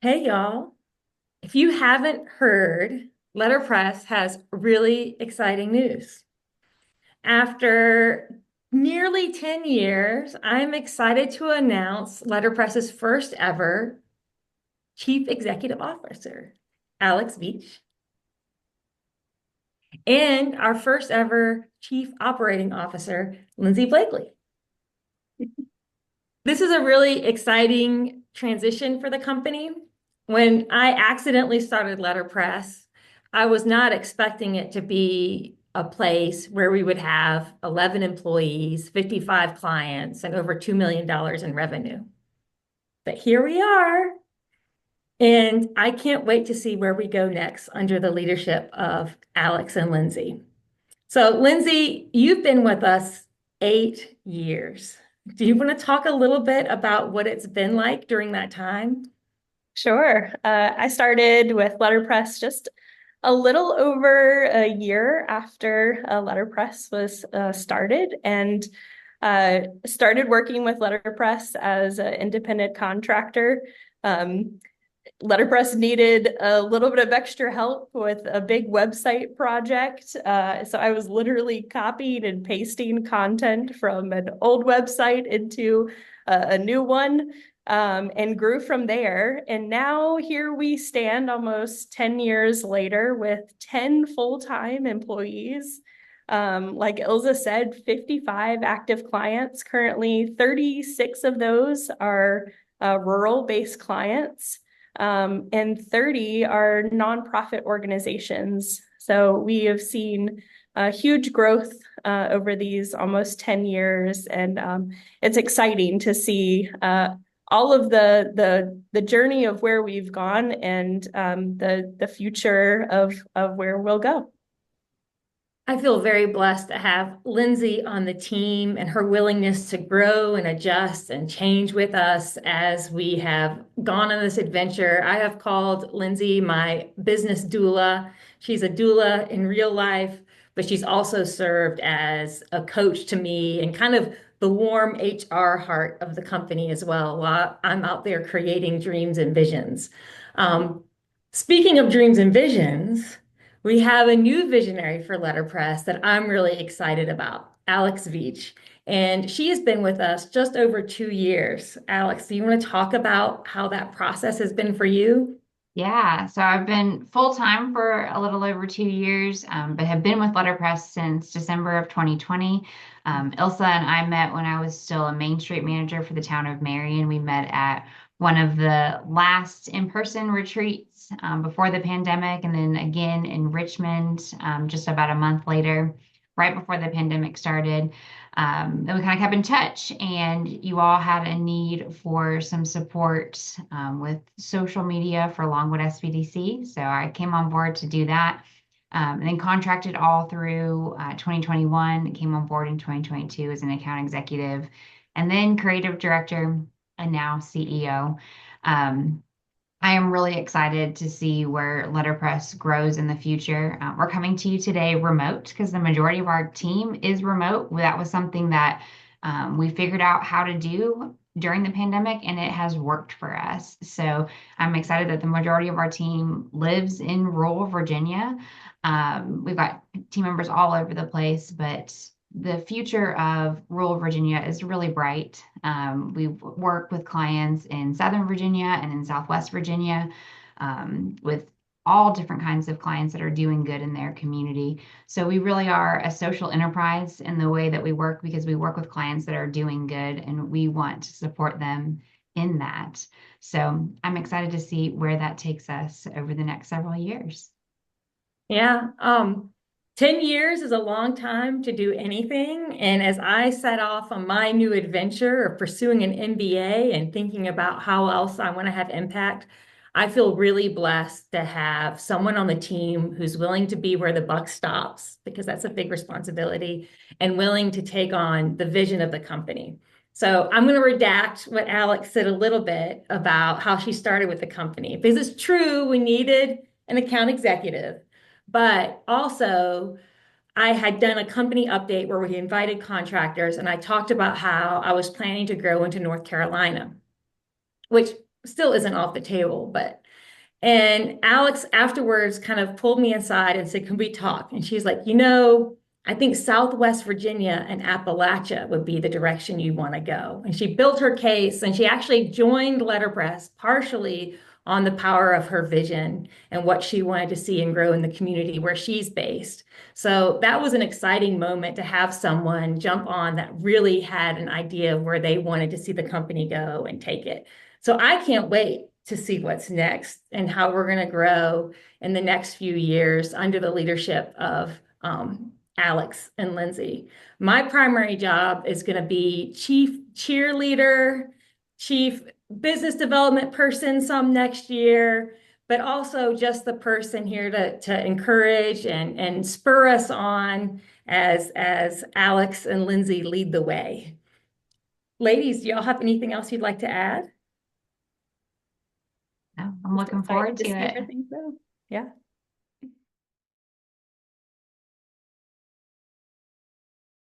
Hey y'all, if you haven't heard, Letterpress has really exciting news. After nearly 10 years, I'm excited to announce Letterpress's first ever Chief Executive Officer, Alex Veatch, and our first ever Chief Operating Officer, Lyndsie Blakely. This is a really exciting transition for the company. When I accidentally started Letterpress, I was not expecting it to be a place where we would have 11 employees, 55 clients, and over $2 million in revenue. But here we are. And I can't wait to see where we go next under the leadership of Alex and Lyndsie. So, Lyndsie, you've been with us 8 years. Do you want to talk a little bit about what it's been like during that time? Sure. I started with Letterpress just a little over a year after Letterpress was started and started working with Letterpress as an independent contractor. Um, Letterpress needed a little bit of extra help with a big website project. So I was literally copying and pasting content from an old website into a new one, and grew from there. And now here we stand almost 10 years later with 10 full-time employees. Like Ilza said, 55 active clients. Currently, 36 of those are rural-based clients, and 30 are nonprofit organizations. So we have seen huge growth over these almost 10 years, and it's exciting to see all of the journey of where we've gone and the future of where we'll go. I feel very blessed to have Lyndsie on the team and her willingness to grow and adjust and change with us as we have gone on this adventure. I have called Lyndsie my business doula. She's a doula in real life, but she's also served as a coach to me and kind of the warm HR heart of the company as well, while I'm out there creating dreams and visions. Um, Speaking of dreams and visions, we have a new visionary for Letterpress that I'm really excited about, Alex Veatch. And she has been with us just over 2 years. Alex, do you want to talk about how that process has been for you? Yeah, so I've been full time for a little over 2 years, but have been with Letterpress since December of 2020. Ilsa and I met when I was still a Main Street manager for the town of Marion. We met at one of the last in-person retreats before the pandemic, and then again in Richmond just about a month later, right before the pandemic started. Then we kind of kept in touch, and you all had a need for some support with social media for Longwood SBDC. So I came on board to do that. And then contracted all through 2021, came on board in 2022 as an account executive, and then creative director, and now CEO. I am really excited to see where Letterpress grows in the future. We're coming to you today remote because the majority of our team is remote. That was something that we figured out how to do during the pandemic, and it has worked for us. So I'm excited that the majority of our team lives in rural Virginia. We've got team members all over the place, but the future of rural Virginia is really bright. We work with clients in Southern Virginia and in Southwest Virginia, with all different kinds of clients that are doing good in their community. So we really are a social enterprise in the way that we work because we work with clients that are doing good and we want to support them in that. So I'm excited to see where that takes us over the next several years. Yeah, 10 years is a long time to do anything. And as I set off on my new adventure of pursuing an MBA and thinking about how else I want to have impact, I feel really blessed to have someone on the team who's willing to be where the buck stops, because that's a big responsibility, and willing to take on the vision of the company. So I'm going to redact what Alex said a little bit about how she started with the company, because it's true, we needed an account executive. But also, I had done a company update where we invited contractors, and I talked about how I was planning to grow into North Carolina, which still isn't off the table, but and Alex afterwards kind of pulled me aside and said, "Can we talk?" And she's like, I think Southwest Virginia and Appalachia would be the direction you want to go. And she built her case and she actually joined Letterpress partially on the power of her vision and what she wanted to see and grow in the community where she's based. So that was an exciting moment to have someone jump on that really had an idea of where they wanted to see the company go and take it. So I can't wait to see what's next and how we're going to grow in the next few years under the leadership of Alex and Lyndsie. My primary job is going to be chief cheerleader, chief business development person some next year, but also just the person here to encourage and spur us on as Alex and Lyndsie lead the way. Ladies, do y'all have anything else you'd like to add? I'm looking forward to it. Yeah.